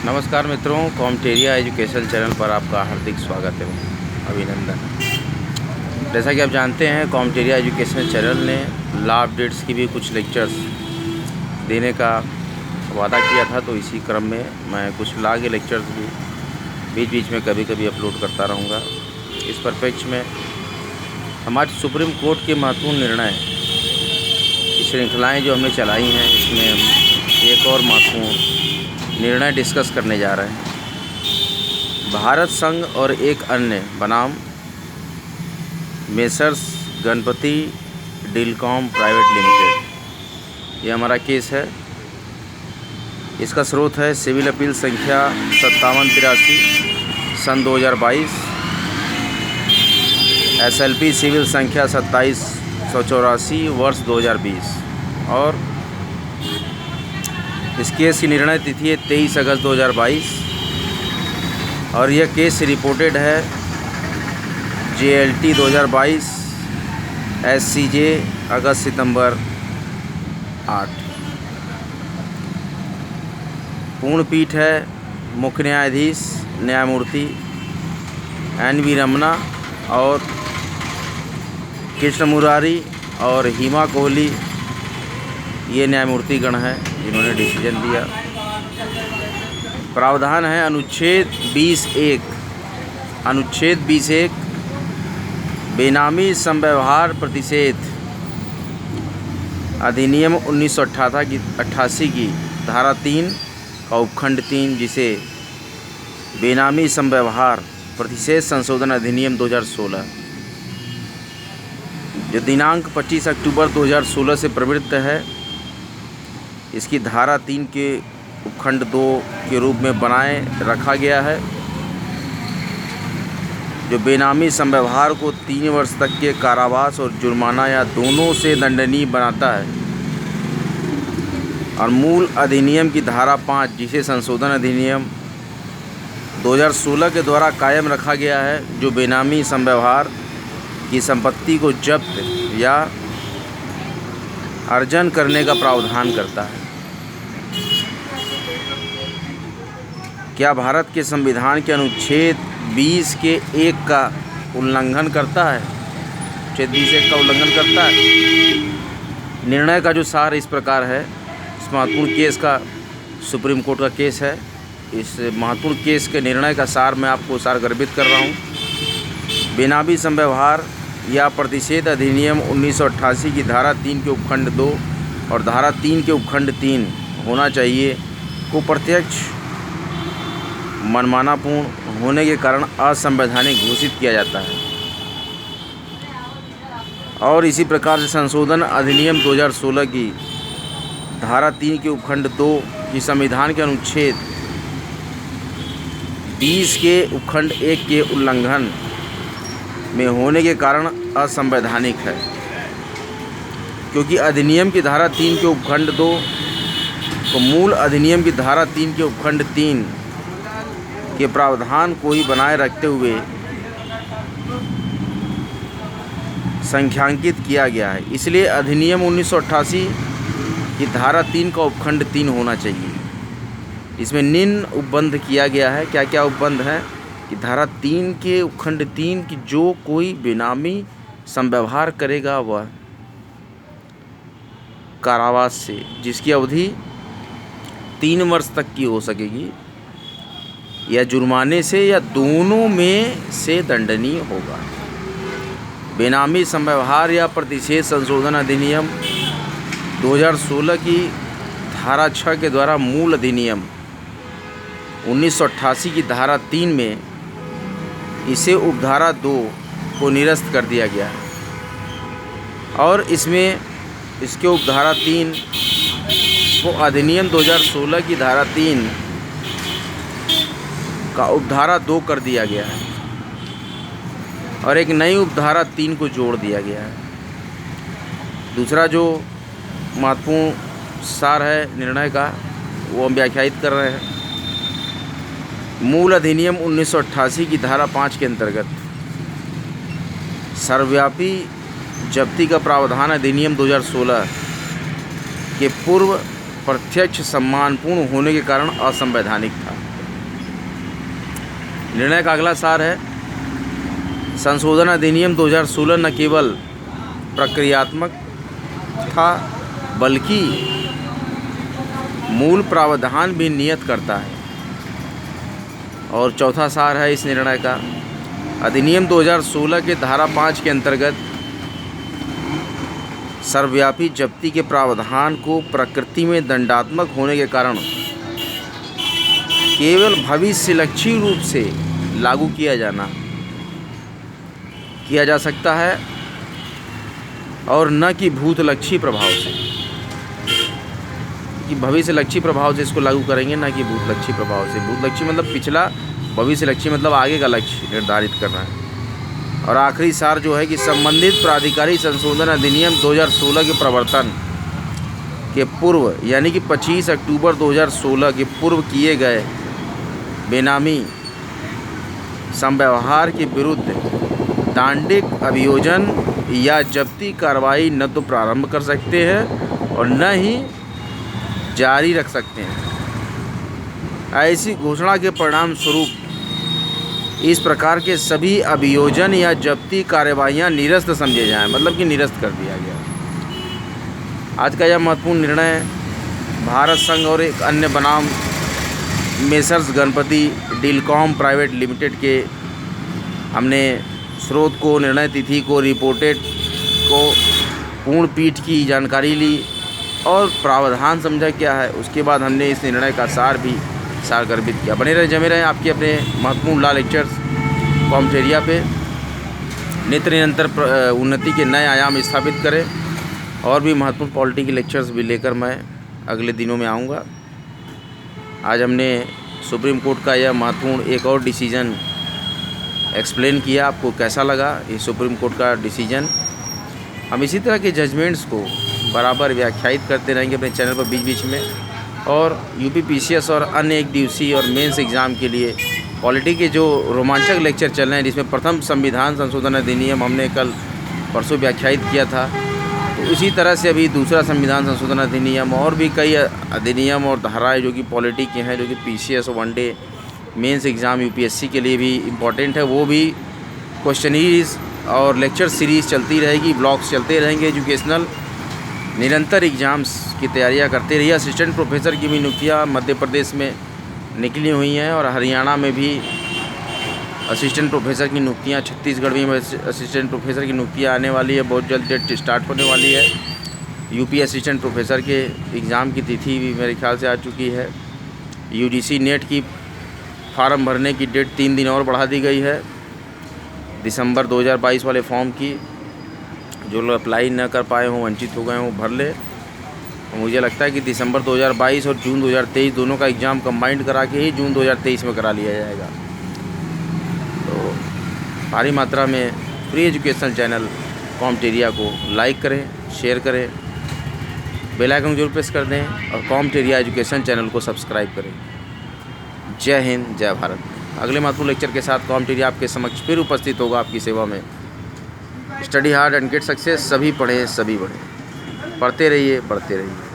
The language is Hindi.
नमस्कार मित्रों, कॉमटेरिया एजुकेशन चैनल पर आपका हार्दिक स्वागत है, अभिनंदन। जैसा कि आप जानते हैं, कॉमटेरिया एजुकेशन चैनल ने लॉ अपडेट्स की भी कुछ लेक्चर्स देने का वादा किया था, तो इसी क्रम में मैं कुछ लॉ के लेक्चर्स भी बीच बीच में कभी कभी अपलोड करता रहूँगा। इस परिप्रेक्ष्य में हमारे सुप्रीम कोर्ट के महत्वपूर्ण निर्णय की श्रृंखलाएँ जो हमने चलाई हैं, इसमें हम एक और महत्वपूर्ण निर्णय डिस्कस करने जा रहे हैं। भारत संघ और एक अन्य बनाम मेसर्स गणपति डीलकॉम प्राइवेट लिमिटेड, ये हमारा केस है। इसका स्रोत है सिविल अपील संख्या 5783 सन 2022, SLP सिविल संख्या 2784 वर्ष 2020, और इस केस की निर्णय तिथि है 23 अगस्त 2022 और यह केस रिपोर्टेड है JLT 2022 SCJ अगस्त सितंबर 8। पूर्ण पीठ है मुख्य न्यायाधीश न्यायमूर्ति NV रमना और कृष्ण मुरारी और हिमा कोहली, ये न्यायमूर्तिगण हैं जिन्होंने डिसीजन दिया। प्रावधान है अनुच्छेद 20(1) बेनामी समव्यवहार प्रतिषेध अधिनियम 1988 की धारा 3 का उपखंड 3, जिसे बेनामी समव्यवहार प्रतिषेध संशोधन अधिनियम 2016, जो दिनांक 25 अक्टूबर 2016 से प्रवृत्त है, इसकी धारा 3 के उपखंड 2 के रूप में बनाए रखा गया है, जो बेनामी समव्यवहार को 3 वर्ष तक के कारावास और जुर्माना या दोनों से दंडनीय बनाता है। और मूल अधिनियम की धारा 5, जिसे संशोधन अधिनियम 2016 के द्वारा कायम रखा गया है, जो बेनामी समव्यवहार की संपत्ति को जब्त या अर्जन करने का प्रावधान करता है। क्या भारत के संविधान के अनुच्छेद 20 के 1 का उल्लंघन करता है? अनुच्छेद 20(1) का उल्लंघन करता है। निर्णय का जो सार इस प्रकार है, इस महत्वपूर्ण केस का, सुप्रीम कोर्ट का केस है, इस महत्वपूर्ण केस के निर्णय का सार मैं आपको सारगर्भित कर रहा हूँ। बेनामी समव्यवहार या प्रतिषेध अधिनियम 1988 की धारा 3 के उपखंड 2 और धारा 3 के उपखंड 3 होना चाहिए को प्रत्यक्ष मनमानापूर्ण होने के कारण असंवैधानिक घोषित किया जाता है। और इसी प्रकार से संशोधन अधिनियम 2016 की धारा 3 के उपखंड 2 की संविधान के अनुच्छेद 20 के उपखंड 1 के उल्लंघन में होने के कारण असंवैधानिक है, क्योंकि अधिनियम की धारा 3 के उपखंड 2 को मूल अधिनियम की धारा 3 के उपखंड 3 के प्रावधान को ही बनाए रखते हुए संख्यांकित किया गया है। इसलिए अधिनियम 1988 की धारा 3 का उपखंड 3 होना चाहिए। इसमें निम्न उपबंध किया गया है। क्या क्या उपबंध है? कि धारा 3 के उपखंड 3 की जो कोई बेनामी समव्यवहार करेगा वह कारावास से, जिसकी अवधि 3 वर्ष तक की हो सकेगी, या जुर्माने से या दोनों में से दंडनीय होगा। बेनामी समव्यवहार या प्रतिषेध संशोधन अधिनियम 2016 की धारा 6 के द्वारा मूल अधिनियम 1988 की धारा 3 में इसे उपधारा 2 को निरस्त कर दिया गया है, और इसमें इसके उपधारा 3 को अधिनियम 2016 की धारा 3 का उपधारा 2 कर दिया गया है, और एक नई उपधारा 3 को जोड़ दिया गया है। दूसरा जो महत्वपूर्ण सार है निर्णय का, वो हम व्याख्यायित कर रहे हैं। मूल अधिनियम 1988 की धारा 5 के अंतर्गत सर्वव्यापी जब्ती का प्रावधान अधिनियम 2016 के पूर्व प्रत्यक्ष सम्मानपूर्ण होने के कारण असंवैधानिक था। निर्णय का अगला सार है, संशोधन अधिनियम 2016 न केवल प्रक्रियात्मक था बल्कि मूल प्रावधान भी नियत करता है। और चौथा सार है इस निर्णय का, अधिनियम 2016 के धारा 5 के अंतर्गत सर्वव्यापी जब्ती के प्रावधान को प्रकृति में दंडात्मक होने के कारण केवल भविष्यलक्षी रूप से लागू किया जा सकता है और न कि भूतलक्षी प्रभाव से, कि भविष्यलक्षी प्रभाव से इसको लागू करेंगे, ना कि भूतलक्षी प्रभाव से। भूतलक्षी मतलब पिछला, भविष्यलक्षी मतलब आगे का लक्ष्य निर्धारित करना है। और आखिरी सार जो है कि संबंधित प्राधिकारी संशोधन अधिनियम 2016 के प्रवर्तन के पूर्व यानी कि 25 अक्टूबर 2016 के पूर्व किए गए बेनामी संव्यवहार के विरुद्ध दांडिक अभियोजन या जब्ती कार्रवाई न तो प्रारंभ कर सकते हैं और न ही जारी रख सकते हैं। ऐसी घोषणा के परिणाम स्वरूप इस प्रकार के सभी अभियोजन या जब्ती कार्यवाहियाँ निरस्त समझे जाएं, मतलब कि निरस्त कर दिया गया। आज का यह महत्वपूर्ण निर्णय भारत संघ और एक अन्य बनाम मेसर्स गणपति डीलकॉम प्राइवेट लिमिटेड के हमने स्रोत को, निर्णय तिथि को, रिपोर्टेड को, पूर्ण पीठ की जानकारी ली और प्रावधान समझा क्या है। उसके बाद हमने इस निर्णय का सार भी सारगर्भित किया। बने रहे, जमे रहे आपके अपने महत्वपूर्ण लॉ लेक्चर्स कॉम्टेरिया पे। नित्य निरंतर उन्नति के नए आयाम स्थापित करें और भी महत्वपूर्ण पॉलिटी के लेक्चर्स भी लेकर मैं अगले दिनों में आऊँगा। आज हमने सुप्रीम कोर्ट का यह महत्वपूर्ण एक और डिसीजन एक्सप्लेन किया। आपको कैसा लगा ये सुप्रीम कोर्ट का डिसीजन? हम इसी तरह के जजमेंट्स को बराबर व्याख्यायित करते रहेंगे अपने चैनल पर बीच बीच में। और यूपी पीसीएस और अन्य एक दिवसीय और मेंस एग्ज़ाम के लिए पॉलिटी के जो रोमांचक लेक्चर चल रहे हैं, जिसमें प्रथम संविधान संशोधन अधिनियम हमने कल परसों व्याख्यायित किया था, तो इसी तरह से अभी दूसरा संविधान संशोधन अधिनियम और भी कई अधिनियम और धाराएँ जो कि पॉलिटी के हैं, जो कि पीसीएस और वनडे मेंस एग्ज़ाम यूपीएससी के लिए भी इम्पॉर्टेंट है, वो भी क्वेश्चनीज और लेक्चर सीरीज़ चलती रहेगी, ब्लॉग्स चलते रहेंगे एजुकेशनल। निरंतर एग्ज़ाम्स की तैयारियां करते रहिए। असिस्टेंट प्रोफेसर की भी नियुक्तियां मध्य प्रदेश में निकली हुई हैं और हरियाणा में भी असिस्टेंट प्रोफेसर की नियुक्तियां, छत्तीसगढ़ में असिस्टेंट प्रोफेसर की नियुक्तियां आने वाली है। बहुत जल्द डेट स्टार्ट होने वाली है। यूपी असिस्टेंट प्रोफेसर के एग्ज़ाम की तिथि भी मेरे ख्याल से आ चुकी है। यूजीसी नेट की फार्म भरने की डेट 3 दिन और बढ़ा दी गई है। दिसंबर 2022 वाले फॉर्म की जो लोग अप्लाई न कर पाए हों, वंचित हो गए हों, भर ले। मुझे लगता है कि दिसंबर 2022 और जून 2023 दोनों का एग्ज़ाम कंबाइंड करा के ही जून 2023 में करा लिया जाएगा। तो भारी मात्रा में फ्री एजुकेशनल चैनल कॉम्टेरिया को लाइक करें, शेयर करें, बेल आइकन जरूर प्रेस कर दें और कॉम्टेरिया एजुकेशन चैनल को सब्सक्राइब करें। जय हिंद, जय भारत। अगले महत्वपूर्ण लेक्चर के साथ कॉम्टेरिया आपके समक्ष फिर उपस्थित होगा आपकी सेवा में। Study hard and get success. सभी पढ़ें, सभी बढ़ें। पढ़ते रहिए, बढ़ते रहिए।